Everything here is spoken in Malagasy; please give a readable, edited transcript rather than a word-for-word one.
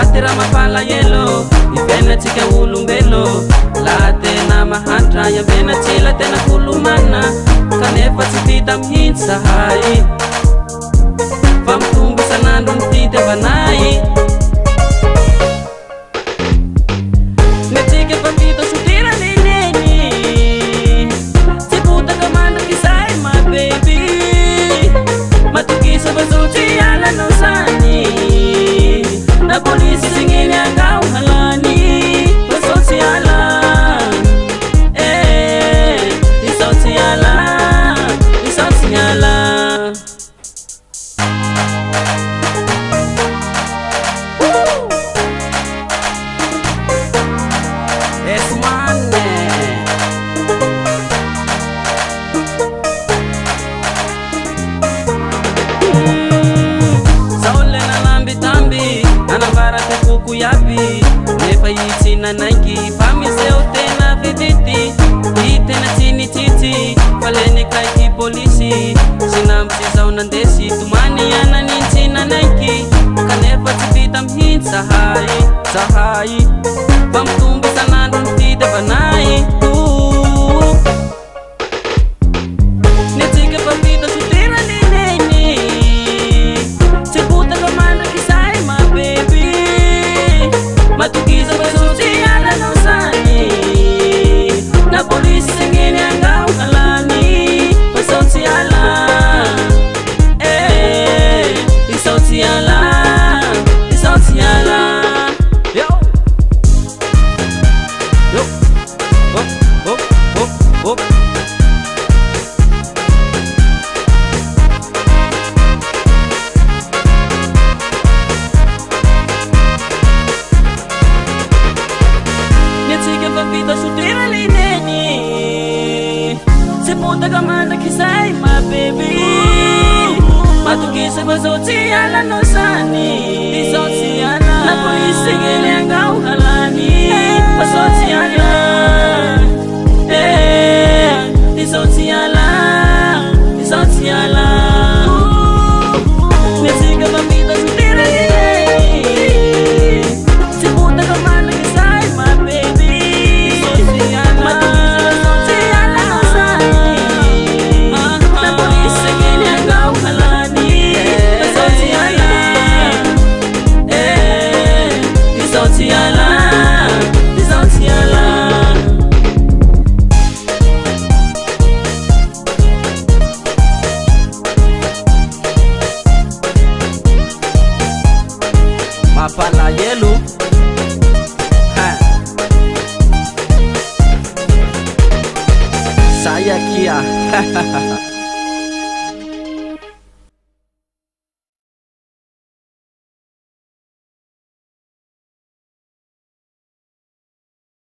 Atira mapala yelo ivena tsika olombelo la tena mahantra yavena tsila tena kulumana kanefa tsy vita mihitsy zahay fa mitombo isanandro ny fitiavanay netsika fa vita sotira leleny tsy botaka mandraky zay ma baby matokisa fa zao tsy alanao zany na polisi singini angao halani wasociala isociala esmane saulena lambi tambi anambaraka kuku yapi nefa itsina naiki famiseo tena vititi itena tsini titi falene kaiki polisi sinamsizao nandesi tumani ananintsina naiki kanefa tsy vita mihitsy zahay fa mitombo isanandro ny fitiavanay netsika fa vita sotira leleny tsy botaka mandraky zay ma baby matokiza fa zao tsy alanao zany na polisi singiny angao halany fa zao tsy ala izao tsy ala izao tsy ala yo yo hop hop hop hop vita sotira lineny tsy botaka mandraky zay ma baby matokisa fa zao tsy alanao zany izao tsy ala na polisi singiny angao halany fa zao tsy ala izao tsy ala izao tsy ala netsika fa vita sotira lineny tsy botaka mandraky zay ma baby mapala yelo saya kia